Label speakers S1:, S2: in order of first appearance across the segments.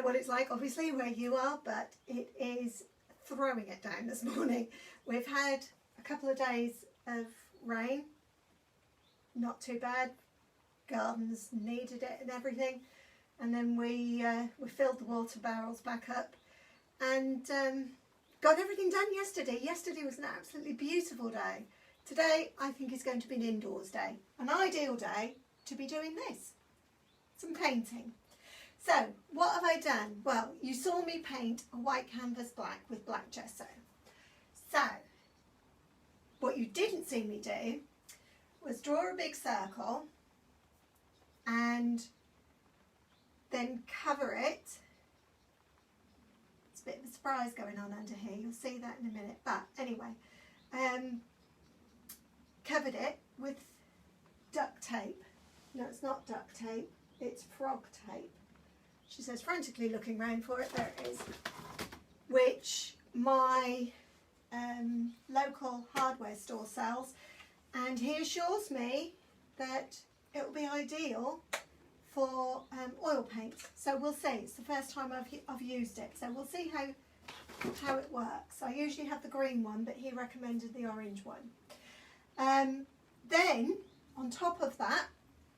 S1: what it's like, obviously, where you are, but it is throwing it down this morning. We've had a couple of days of rain, not too bad. Gardens needed it and everything. And then we filled the water barrels back up and got everything done yesterday. Yesterday was an absolutely beautiful day. Today, I think is going to be an indoors day, an ideal day to be doing this, some painting. So, what have I done? Well, you saw me paint a white canvas black with black gesso. So, what you didn't see me do was draw a big circle and then cover it. It's a bit of a surprise going on under here, you'll see that in a minute, but anyway, covered it with duct tape. No, it's not duct tape, it's frog tape. She says, frantically looking round for it, there it is, which my local hardware store sells, and he assures me that it will be ideal for oil paint. So we'll see. It's the first time I've used it, so we'll see how it works. I usually have the green one, but he recommended the orange one. Then on top of that,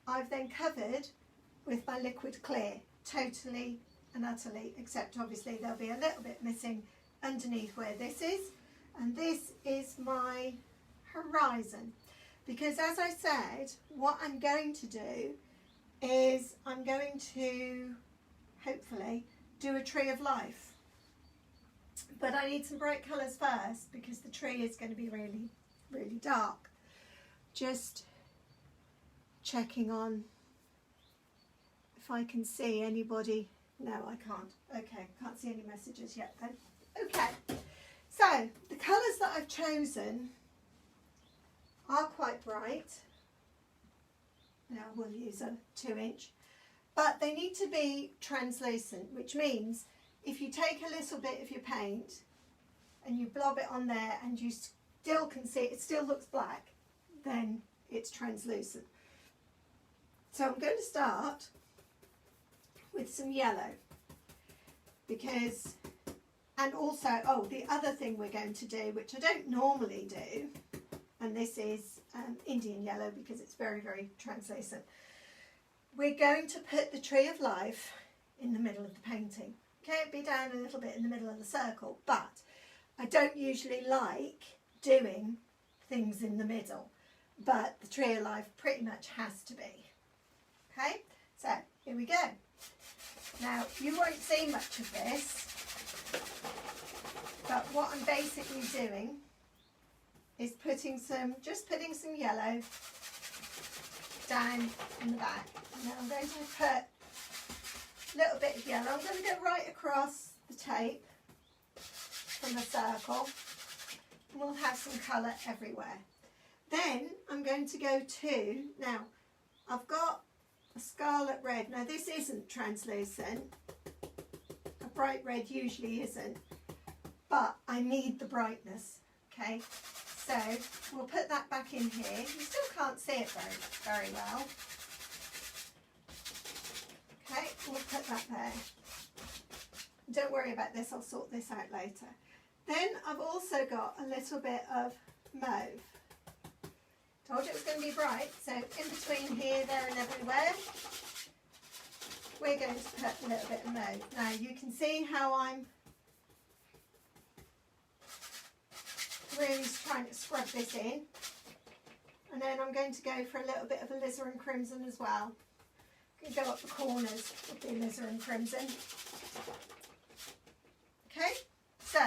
S1: I've then covered with my liquid clear, totally and utterly, except obviously there'll be a little bit missing underneath where this is, and this is my horizon, because as I said, what I'm going to do is I'm going to hopefully do a tree of life, but I need some bright colours first because the tree is going to be really, really dark. Just checking on if I can see anybody. No, I can't. Okay, can't see any messages yet then. Okay, so the colours that I've chosen are quite bright. Now we'll use a 2-inch, but they need to be translucent, which means if you take a little bit of your paint and you blob it on there and you still can see it still looks black, then it's translucent. So I'm going to start with some yellow, because, and also, oh, the other thing we're going to do, which I don't normally do, and this is Indian yellow because it's very, very translucent. We're going to put the tree of life in the middle of the painting. Okay, it'll be down a little bit in the middle of the circle, but I don't usually like doing things in the middle, but the tree of life pretty much has to be. Okay, so here we go. Now, you won't see much of this, but what I'm basically doing is just putting some yellow down in the back. And then I'm going to put a little bit of yellow. I'm going to go right across the tape from the circle, and we'll have some colour everywhere. Then I'm going to go to, now I've got a scarlet red. Now this isn't translucent. A bright red usually isn't, but I need the brightness. Okay, so we'll put that back in here. You still can't see it very well. Okay, we'll put that there. Don't worry about this, I'll sort this out later. Then I've also got a little bit of mauve. Told you it was going to be bright, so in between here, there and everywhere, we're going to put a little bit of mauve. Now you can see how I'm really trying to scrub this in, and then I'm going to go for a little bit of alizarin crimson as well. I'm going to go up the corners of the alizarin crimson. Okay, so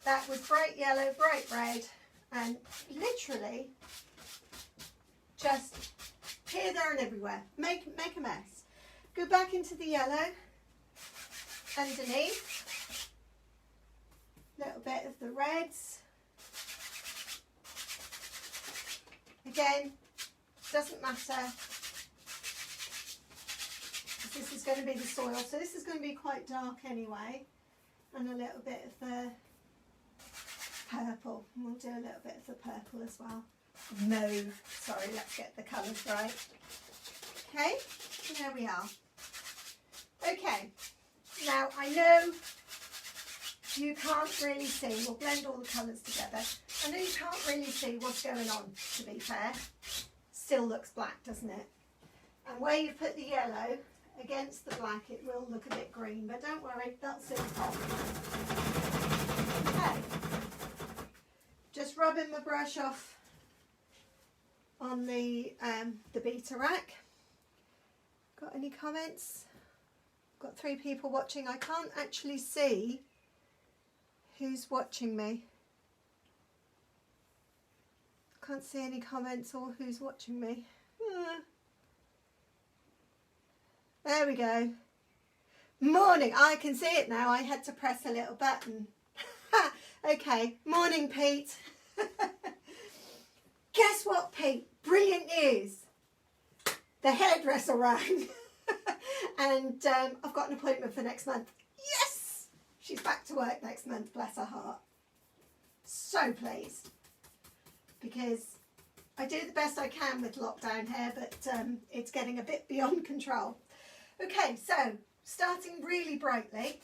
S1: that was bright yellow, bright red, and literally just here, there and everywhere. Make a mess. Go back into the yellow underneath. A little bit of the reds. Again, doesn't matter. This is going to be the soil, so this is going to be quite dark anyway. And a little bit of the purple. And we'll do a little bit of the purple as well. Mauve. Sorry, let's get the colours right. Okay, there we are. Okay, Now I know you can't really see, we'll blend all the colours together. I know you can't really see what's going on, to be fair. Still looks black, doesn't it? And where you put the yellow against the black, it will look a bit green, but don't worry, that's soon pop. Okay. Just rubbing my brush off on the beta rack. Got any comments? Got 3 people watching. I can't actually see who's watching me. Can't see any comments or who's watching me. There we go. Morning. I can see it now. I had to press a little button. Okay. Morning, Pete. Guess what, Pete? Brilliant news. The hairdresser rang. And I've got an appointment for next month. Yes! She's back to work next month, bless her heart. So pleased. Because I do the best I can with lockdown hair, but it's getting a bit beyond control. Okay, so starting really brightly.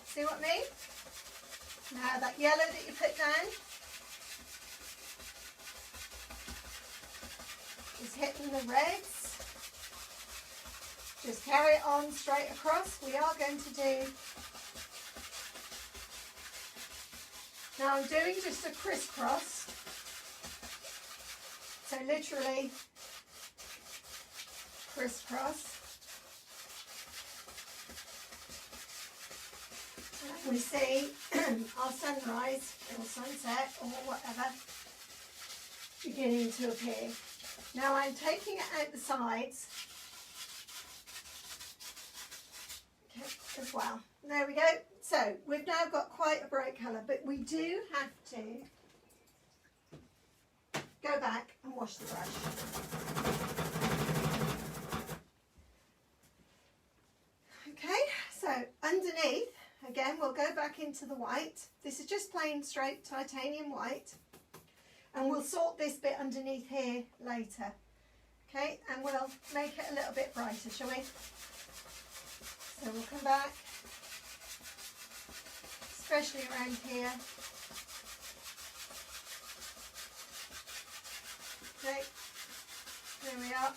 S1: See what I mean? Now that yellow that you put down is hitting the reds. Just carry it on straight across. We are going to do, now I'm doing just a crisscross. So literally crisscross. And we see our sunrise or sunset or whatever beginning to appear. Now I'm taking it out the sides. As well. There we go. So we've now got quite a bright colour, but we do have to go back and wash the brush. Okay, so underneath, again, we'll go back into the white. This is just plain straight titanium white, and we'll sort this bit underneath here later. Okay, and we'll make it a little bit brighter, shall we? So we'll come back, especially around here. Okay, there we are.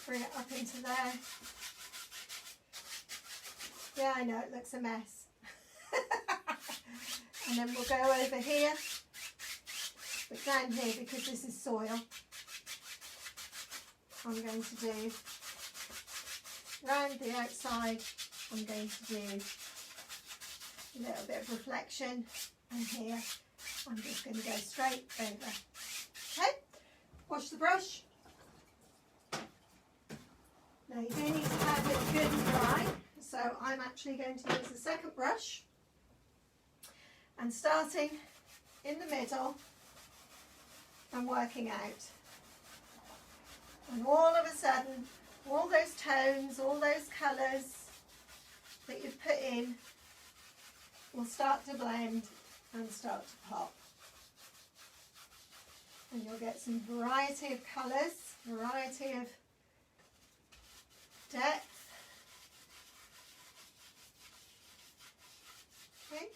S1: Bring it up into there. Yeah, I know, it looks a mess. And then we'll go over here, but down here, because this is soil, I'm going to do round the outside. I'm going to do a little bit of reflection, and here I'm just going to go straight over. Okay, wash the brush. Now you do need to have it good and dry, so I'm actually going to use a second brush, and starting in the middle and working out, and all of a sudden all those tones, all those colours that you've put in will start to blend and start to pop. And you'll get some variety of colours, variety of depth. Okay.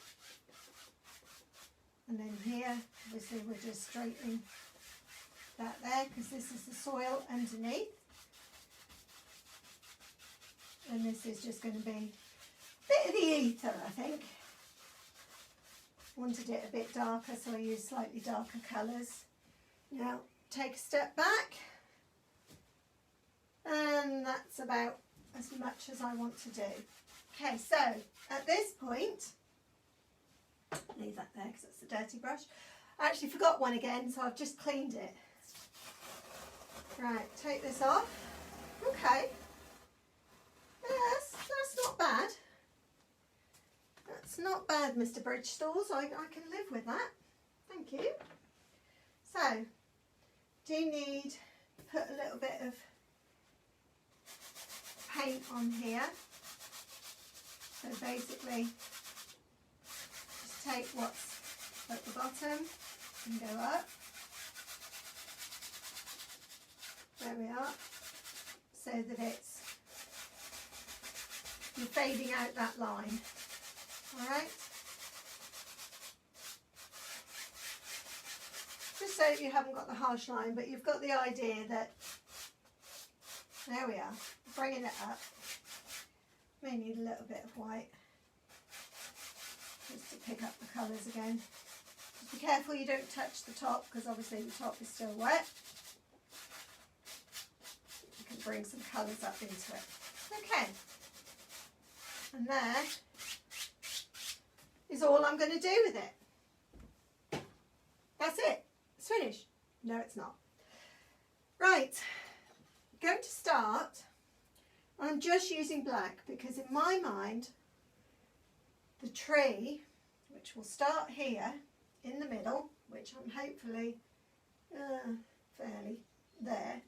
S1: And then here, obviously we're just straightening that there because this is the soil underneath. And this is just going to be a bit of the ether, I think. Wanted it a bit darker, so I used slightly darker colours. Now, take a step back. And that's about as much as I want to do. Okay, so at this point, leave that there because it's a dirty brush. I actually forgot one again, so I've just cleaned it. Right, take this off. Okay. Yes, that's not bad. That's not bad, Mr. Bridgestalls. I can live with that. Thank you. So, do you need to put a little bit of paint on here? So basically, just take what's at the bottom and go up. There we are. So that it's you're fading out that line. All right. Just so you haven't got the harsh line, but you've got the idea that, there we are, bringing it up. May need a little bit of white, just to pick up the colours again. Just be careful you don't touch the top, because obviously the top is still wet. You can bring some colours up into it. Okay, and there is all I'm going to do with it. That's it. It's finished. No, it's not. Right, I'm going to start. I'm just using black because in my mind, the tree, which will start here in the middle, which I'm hopefully fairly there,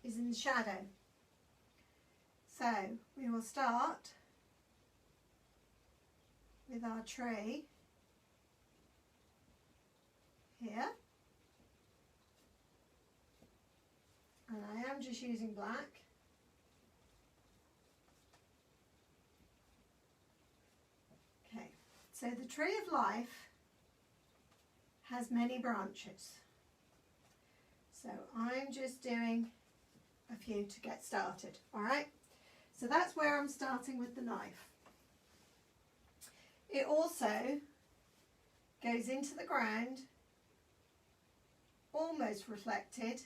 S1: is in the shadow. So we will start with our tree here, and I am just using black. Okay, so the tree of life has many branches, so I'm just doing a few to get started. All right, so that's where I'm starting with the knife. It also goes into the ground almost reflected.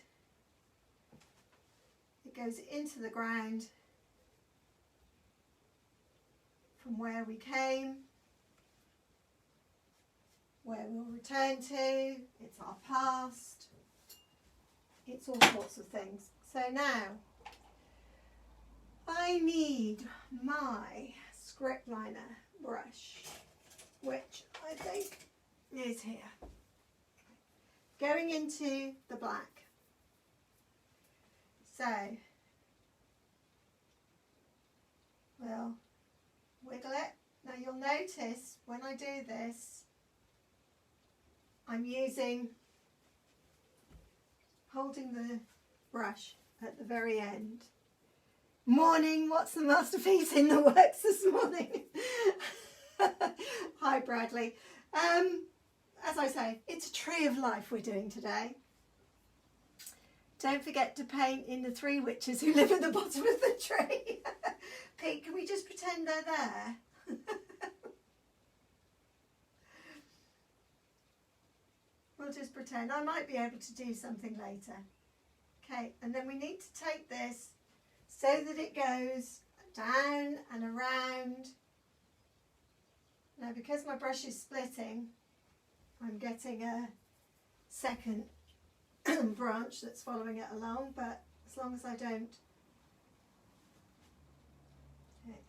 S1: It goes into the ground from where we came, where we'll return to. It's our past. It's all sorts of things. So now I need my script liner brush, which I think is here. Going into the black. So we'll wiggle it. Now you'll notice when I do this, I'm holding the brush at the very end. Morning, what's the masterpiece in the works this morning? Hi Bradley. As I say, it's a tree of life we're doing today. Don't forget to paint in the three witches who live at the bottom of the tree. Pete, can we just pretend they're there? We'll just pretend. I might be able to do something later. Okay, and then we need to take this so that it goes down and around. Now, because my brush is splitting, I'm getting a second branch that's following it along, but as long as I don't, okay,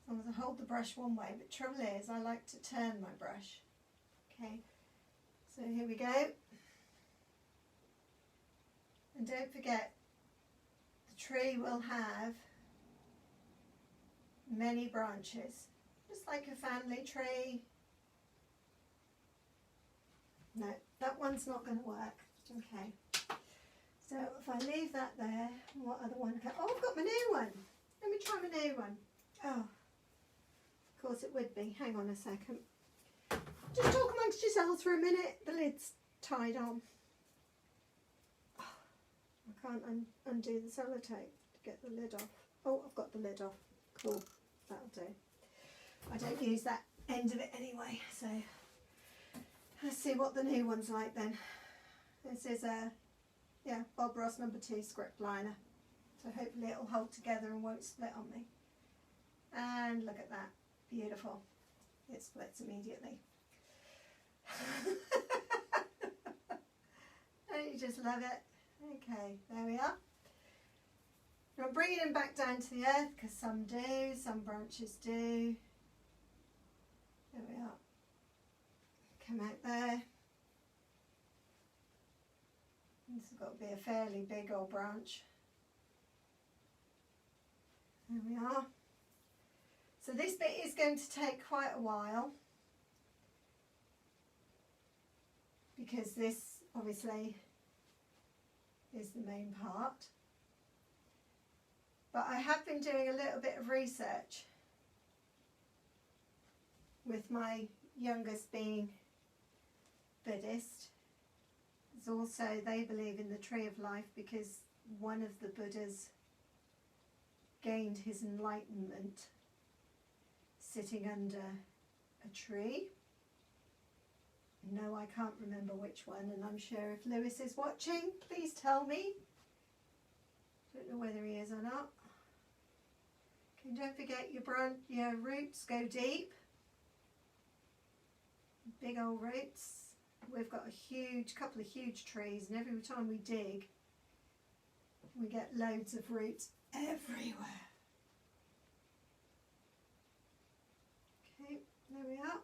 S1: as long as I hold the brush one way. But trouble is, I like to turn my brush. Okay, so here we go. And don't forget, the tree will have many branches, just like a family tree. No, that one's not going to work. Okay, so if I leave that there, what other one can... Oh, I've got my new one. Let me try my new one. Oh, of course it would be. Hang on a second. Just talk amongst yourselves for a minute. The lid's tied on. Oh, I can't undo the sellotape to get the lid off. Oh, I've got the lid off. Cool, that'll do. I don't use that end of it anyway, so let's see what the new one's like then. This is a, yeah, Bob Ross number 2 script liner. So hopefully it'll hold together and won't split on me. And look at that, beautiful. It splits immediately. Don't you just love it? Okay, there we are. Now I'm bringing them back down to the earth because some do, some branches do. There we are. Come out there. This has got to be a fairly big old branch. There we are. So this bit is going to take quite a while because this obviously is the main part. But I have been doing a little bit of research with my youngest being Buddhist. There's also, they believe in the tree of life because one of the Buddhas gained his enlightenment sitting under a tree. No, I can't remember which one, and I'm sure if Lewis is watching, please tell me. Don't know whether he is or not. Okay, don't forget your roots go deep. Big old roots. We've got a couple of huge trees, and every time we dig, we get loads of roots everywhere. Okay, there we are.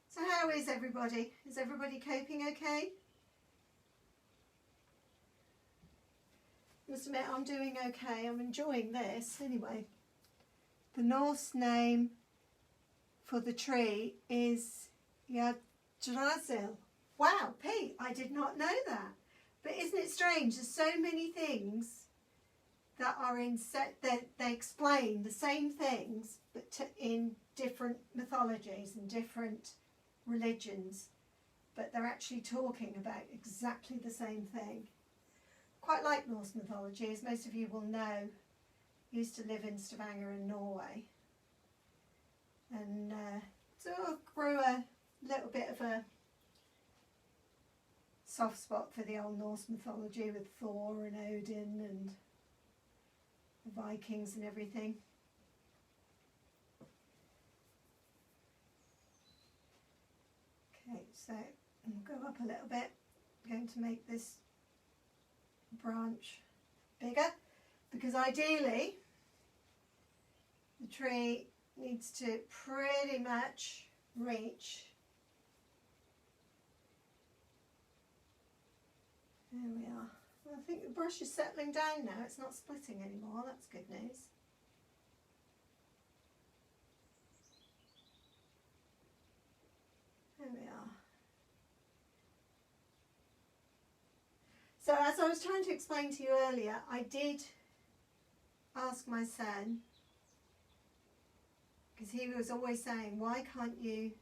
S1: So how is everybody? Is everybody coping okay? Must admit, I'm doing okay. I'm enjoying this anyway. The Norse name for the tree is Yggdrasil. Wow, Pete, I did not know that. But isn't it strange? There's so many things that are that they explain the same things, but in different mythologies and different religions, but they're actually talking about exactly the same thing. Quite like Norse mythology, as most of you will know. Used to live in Stavanger in Norway, and so I grew a little bit of a soft spot for the old Norse mythology with Thor and Odin and the Vikings and everything. Okay, so we'll go up a little bit. I'm going to make this branch bigger because ideally the tree needs to pretty much reach. There we are. Well, I think the brush is settling down now. It's not splitting anymore. That's good news. There we are. So as I was trying to explain to you earlier, I did ask my son, because he was always saying, why can't you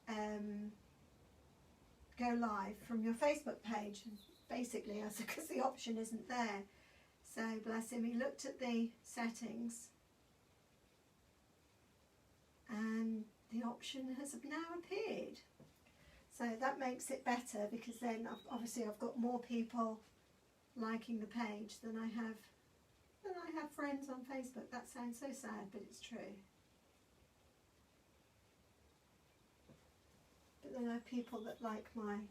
S1: go live from your Facebook page? And basically, I said, because the option isn't there. So bless him, he looked at the settings and the option has now appeared. So that makes it better because then obviously I've got more people liking the page than I have friends on Facebook. That sounds so sad, but it's true. But then I have people that like my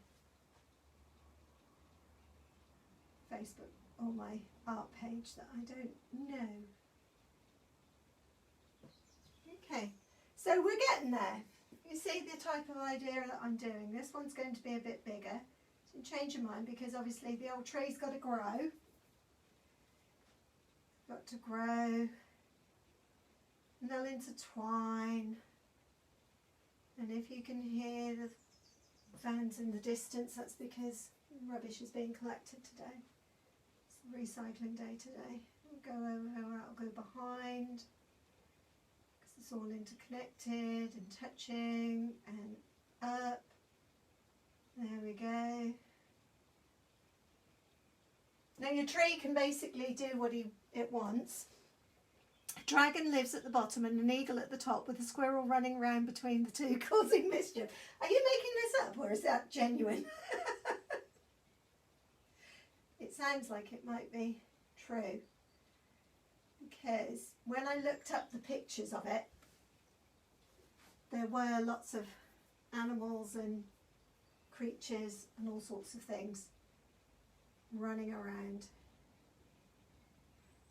S1: Facebook or my art page that I don't know. Okay, so we're getting there. You see the type of idea that I'm doing. This one's going to be a bit bigger. So change your mind because obviously the old tree's got to grow. Got to grow. And they'll intertwine. And if you can hear the vans in the distance, that's because rubbish is being collected today. It's recycling day today. I'll go over, I'll go behind. It's all interconnected and touching and up. There we go. Now your tree can basically do what it wants. A dragon lives at the bottom and an eagle at the top with a squirrel running around between the two causing mischief. Are you making this up or is that genuine? It sounds like it might be true. Because when I looked up the pictures of it, there were lots of animals and creatures and all sorts of things running around.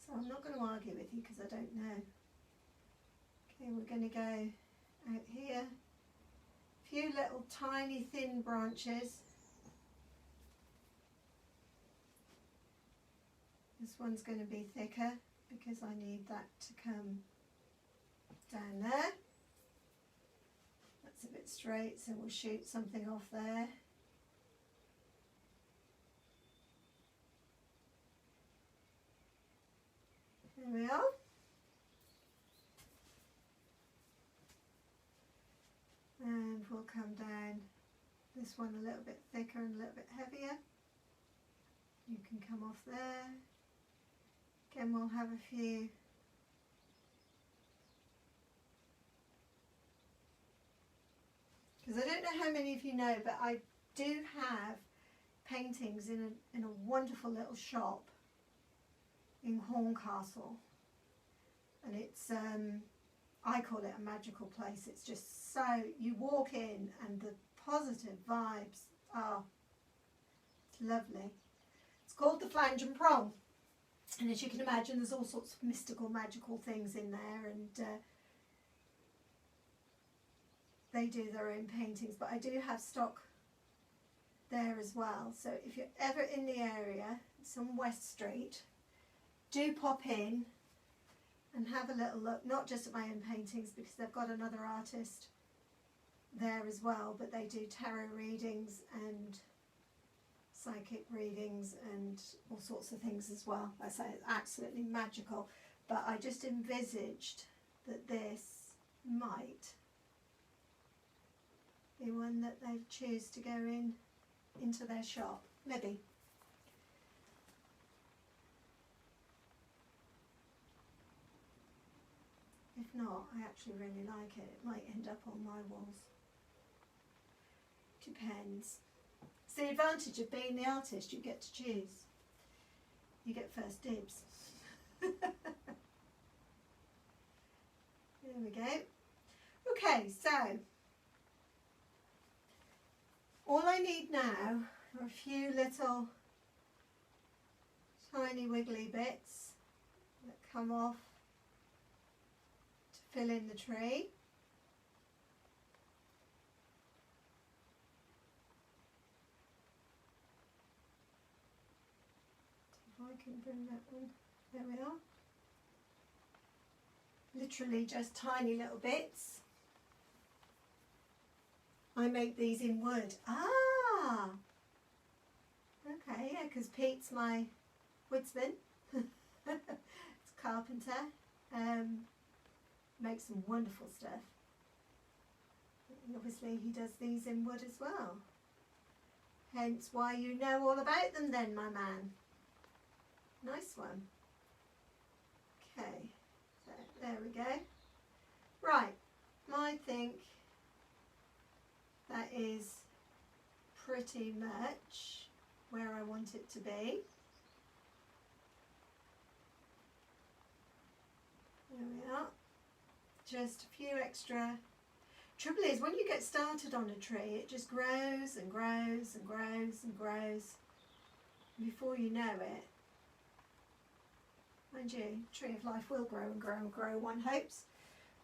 S1: So I'm not going to argue with you because I don't know. Okay, we're going to go out here. A few little tiny thin branches. This one's going to be thicker because I need that to come down there. That's a bit straight, so we'll shoot something off there. There we are. And we'll come down this one a little bit thicker and a little bit heavier. You can come off there. Again, we'll have a few because I don't know how many of you know, but I do have paintings in a wonderful little shop in Horncastle, and it's I call it a magical place. It's just so, you walk in and the positive vibes are, it's lovely. It's called the Flange and Prong, and as you can imagine there's all sorts of mystical magical things in there, and they do their own paintings, but I do have stock there as well. So if you're ever in the area, it's on West Street, do pop in and have a little look, not just at my own paintings because they've got another artist there as well, but they do tarot readings and psychic readings and all sorts of things as well. I say it's absolutely magical, but I just envisaged that this might be one that they choose to go into their shop, maybe. If not, I actually really like it. It might end up on my walls. Depends. It's the advantage of being the artist, you get to choose. You get first dibs. There we go. Okay, so all I need now are a few little tiny wiggly bits that come off to fill in the tree. If I can bring that one, there we are. Literally just tiny little bits. I make these in wood. Ah! Okay, yeah, because Pete's my woodsman. It's a carpenter. Makes some wonderful stuff. And obviously he does these in wood as well. Hence why you know all about them then, my man. Nice one. Okay, so there we go. Right, I think that is pretty much where I want it to be. There we are. Just a few extra. Trouble is, when you get started on a tree, it just grows and grows and grows and grows. Before you know it, mind you, tree of life will grow and grow and grow, one hopes.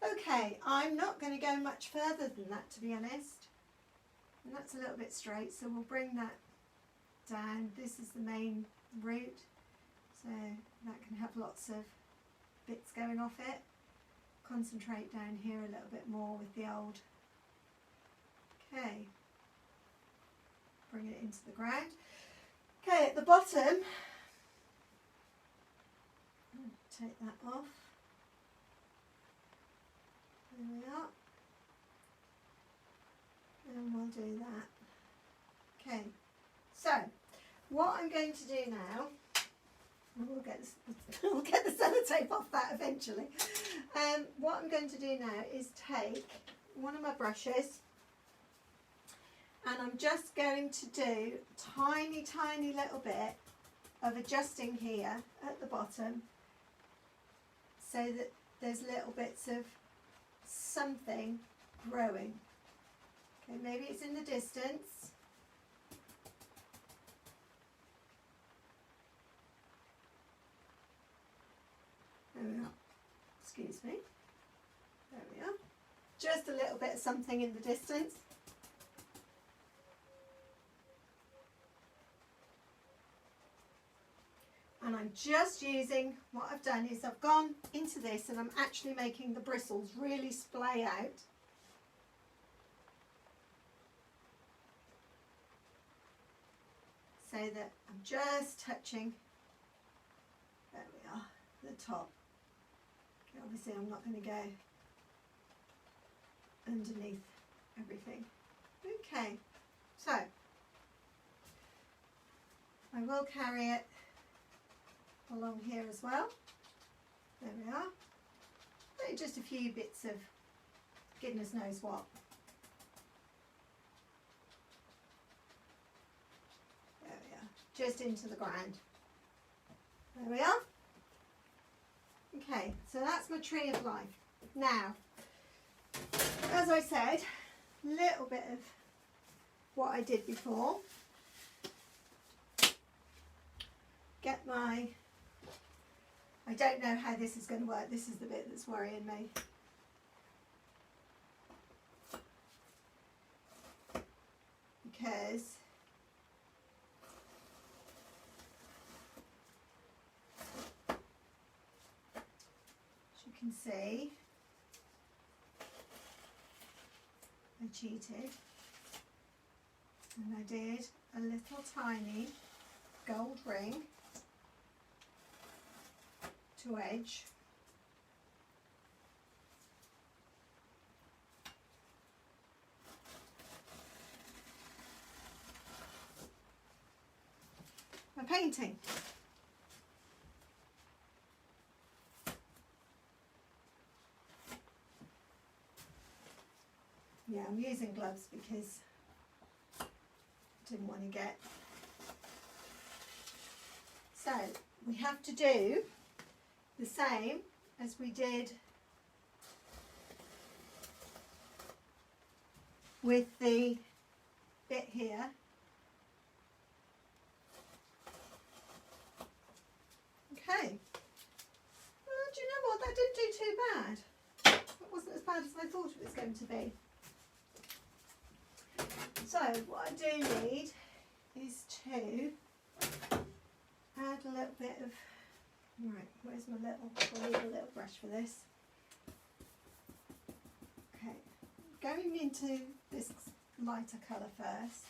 S1: Okay, I'm not going to go much further than that, to be honest. And that's a little bit straight, so we'll bring that down. This is the main root, so that can have lots of bits going off it. Concentrate down here a little bit more with the old. Okay, bring it into the ground. Okay, at the bottom, take that off. There we are. And we'll do that. Okay, so what I'm going to do now, we'll get the sellotape off that eventually. What I'm going to do now is take one of my brushes, and I'm just going to do a tiny little bit of adjusting here at the bottom so that there's little bits of something growing. Okay, maybe it's in the distance. There we are. Excuse me. There we are. Just a little bit of something in the distance. And I'm just using, what I've done is I've gone into this and I'm actually making the bristles really splay out. So that I'm just touching, there we are, the top Obviously I'm not going to go underneath everything. Okay, so I will carry it along here as well. There we are. Maybe just a few bits of goodness knows what. There we are, just into the ground. There we are. Okay, so that's my tree of life. Now, as I said, a little bit of what I did before. Get my, I don't know how this is going to work. This is the bit that's worrying me. Because as you can see, I cheated and I did a little tiny gold ring to edge. My painting. Yeah, I'm using gloves because I didn't want to get. So we have to do the same as we did with the bit here. Okay. Well, do you know what? That didn't do too bad. It wasn't as bad as I thought it was going to be. So what I do need is to add a little bit of, right, where's my little, I'll need a little brush for this. Okay, going into this lighter colour first.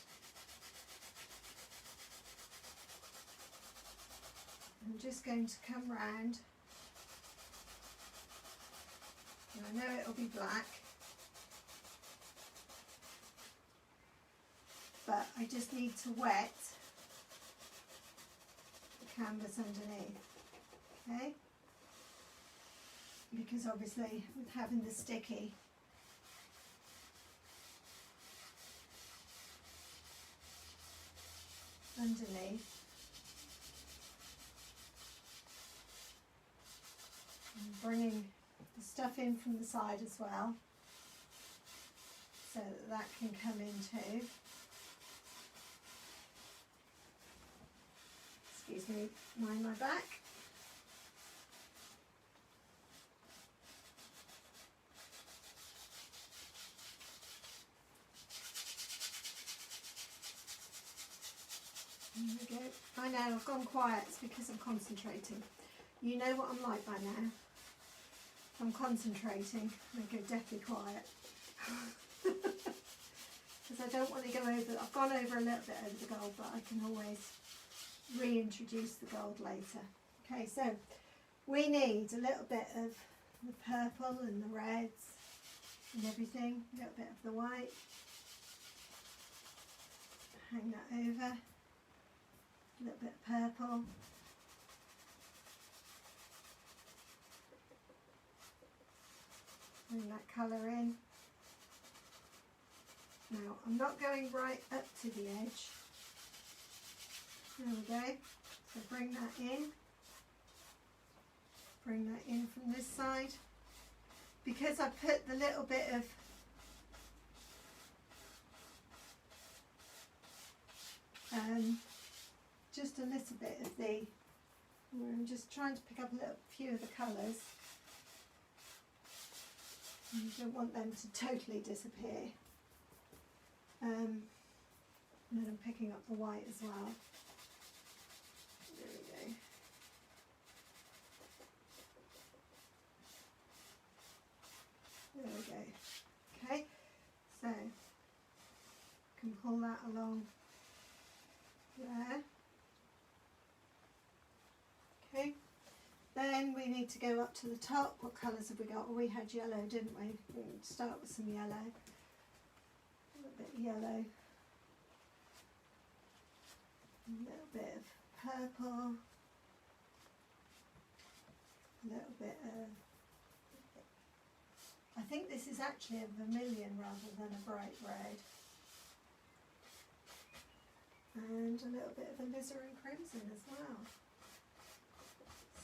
S1: I'm just going to come round. And I know it'll be black, but I just need to wet the canvas underneath, okay? Because obviously with having the sticky, underneath, and bringing the stuff in from the side as well, so that that can come in too. Excuse me, mind my back. There we go. I know, I've gone quiet, it's because I'm concentrating. You know what I'm like by now. If I'm concentrating, I go deathly quiet. Because I don't want to go over, I've gone over a little bit over the gold, but I can always reintroduce the gold later. Okay, so we need a little bit of the purple and the reds and everything, a little bit of the white. Hang that over, a little bit of purple. Bring that colour in. Now I'm not going right up to the edge. There we go. So bring that in. Bring that in from this side. Because I put the little bit of just a little bit of the, I'm just trying to pick up a little few of the colours. You don't want them to totally disappear. And then I'm picking up the white as well. There we go. There we go. Okay, so can pull that along there. Okay, Then we need to go up to the top. What colours have we got? Well, we had yellow, didn't we? We'll start with some yellow. A little bit of yellow. A little bit of purple. A little bit of... I think this is actually a vermilion rather than a bright red. And a little bit of alizarin crimson as well.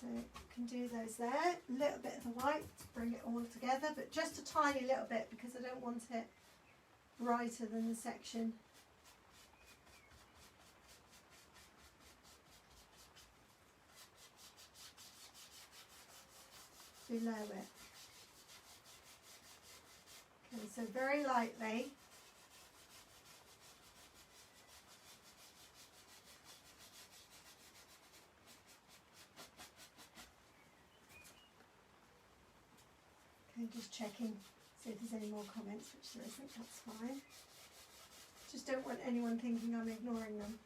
S1: So you can do those there. A little bit of the white to bring it all together, but just a tiny little bit because I don't want it brighter than the section. Below it. Okay, so very lightly. Okay, just checking, see if there's any more comments, which there isn't, that's fine. Just don't want anyone thinking I'm ignoring them.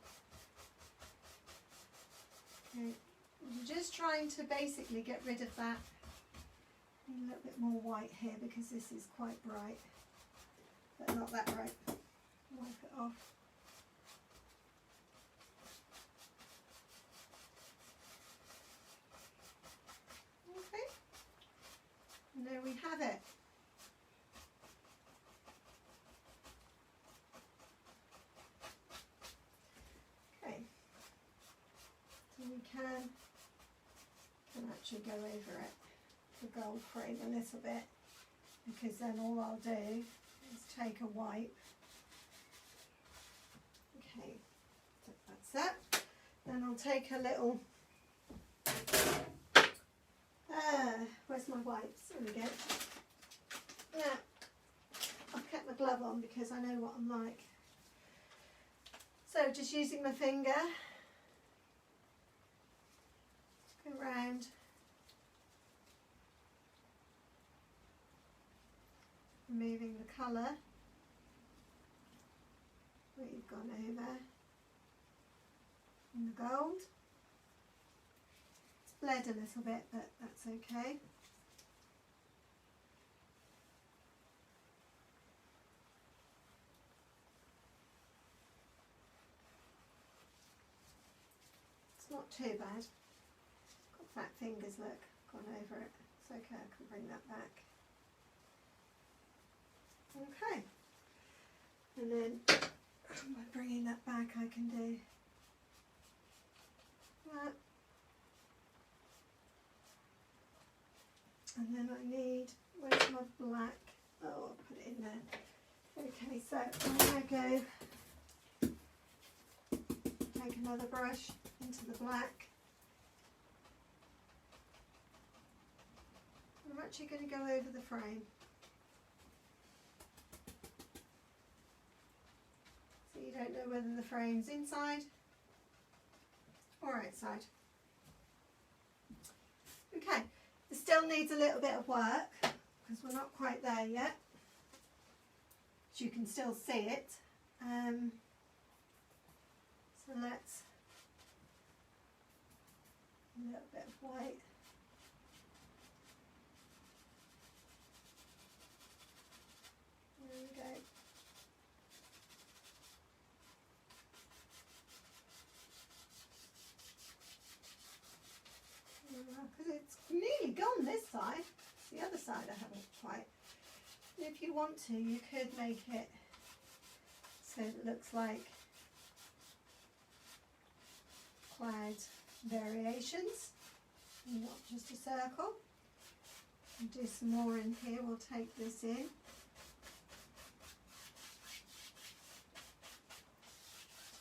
S1: Okay, I'm just trying to basically get rid of that. A little bit more white here because this is quite bright, but not that bright. Wipe it off. Okay, and there we have it. Okay, so we can actually go over it. The gold frame a little bit, because then all I'll do is take a wipe. Okay, so that's that. Then I'll take a little, where's my wipes? There we go. Yeah, I've kept my glove on because I know what I'm like. So just using my finger, go around. Removing the colour that you've gone over in the gold. It's bled a little bit, but that's okay. It's not too bad. Got fat fingers, look, gone over it. It's okay, I can bring that back. Okay, and then by bringing that back I can do that, and then I need, where's my black? Oh, I'll put it in there. Okay, so I'm going to go take another brush into the black. I'm actually going to go over the frame. You don't know whether the frame's inside or outside. Okay, it still needs a little bit of work because we're not quite there yet. But you can still see it. So let's, a little bit of white. There we go. Because it's nearly gone this side. It's the other side I haven't quite. And if you want to, you could make it so it looks like cloud variations, not just a circle. And do some more in here. We'll take this in.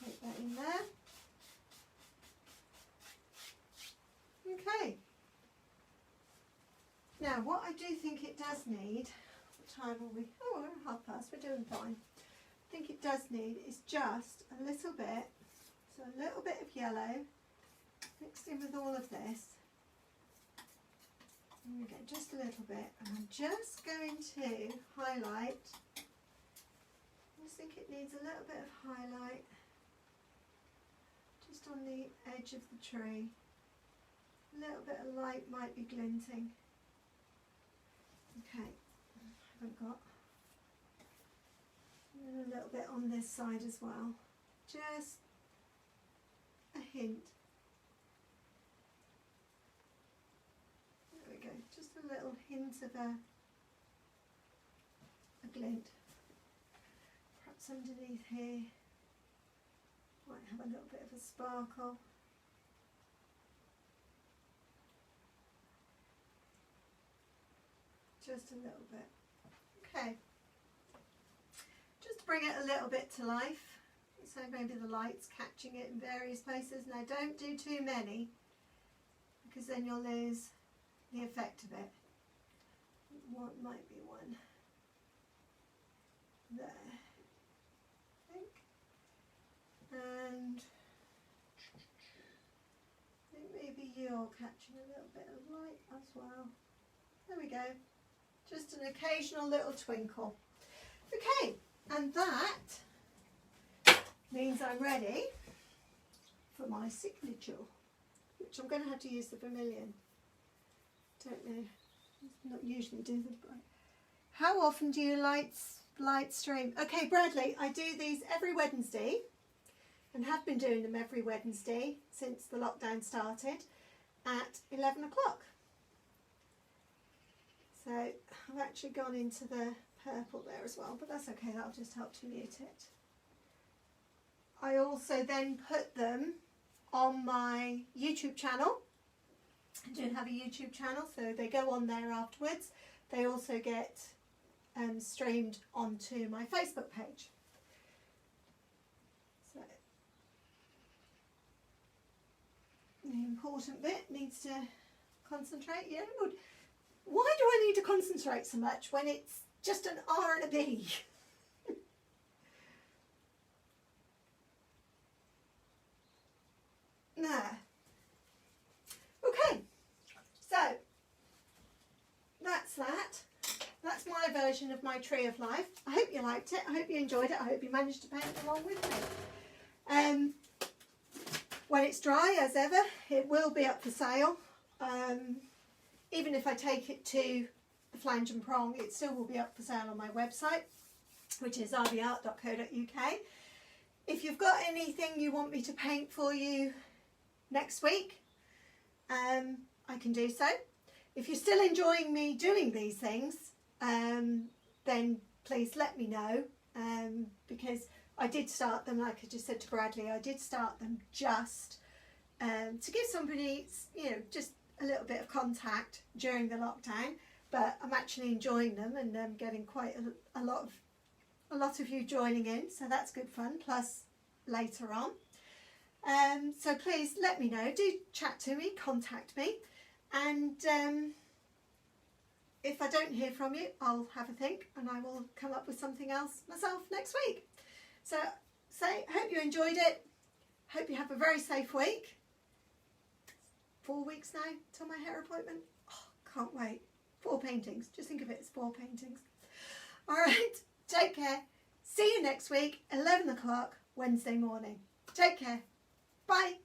S1: Take that in there. Okay. Now, what I do think it does need, what time are we? Oh, we're at past, we're doing fine. I think it does need is just a little bit, so a little bit of yellow mixed in with all of this. There we go, just a little bit, and I'm just going to highlight. I just think it needs a little bit of highlight just on the edge of the tree. A little bit of light might be glinting. Okay, I haven't got. And a little bit on this side as well. Just a hint. There we go, just a little hint of a glint. Perhaps underneath here might have a little bit of a sparkle. Just a little bit. Okay. Just to bring it a little bit to life. So maybe the light's catching it in various places. Now don't do too many, because then you'll lose the effect of it. What might be one there, I think. And I think maybe you're catching a little bit of light as well. There we go. Just an occasional little twinkle. Okay, and that means I'm ready for my signature, which I'm going to have to use the vermilion. Don't know, not usually do the bright. How often do you light stream? Okay, Bradley, I do these every Wednesday and have been doing them every Wednesday since the lockdown started at 11 o'clock. So I've actually gone into the purple there as well, but that's okay, that'll just help to mute it. I also then put them on my YouTube channel. I do have a YouTube channel, so they go on there afterwards. They also get streamed onto my Facebook page. So the important bit needs to concentrate. Yeah, why do I need to concentrate so much when it's just an R and a B? There. Okay, so that's that. That's my version of my tree of life. I hope you liked it. I hope you enjoyed it. I hope you managed to paint along with me. When it's dry, as ever, it will be up for sale. Even if I take it to the flange and prong, it still will be up for sale on my website, which is rvart.co.uk. If you've got anything you want me to paint for you next week, I can do so. If you're still enjoying me doing these things, then please let me know, because I did start them, like I just said to Bradley, I did start them just to give somebody, you know, just a little bit of contact during the lockdown, but I'm actually enjoying them, and I'm getting quite a lot of you joining in, so that's good fun, plus later on. So please let me know, do chat to me, contact me, and if I don't hear from you, I'll have a think and I will come up with something else myself next week. So hope you enjoyed it, hope you have a very safe week. 4 weeks now till my hair appointment. Oh, can't wait. 4 paintings, just think of it as 4 paintings. Alright, take care. See you next week, 11 o'clock Wednesday morning. Take care. Bye.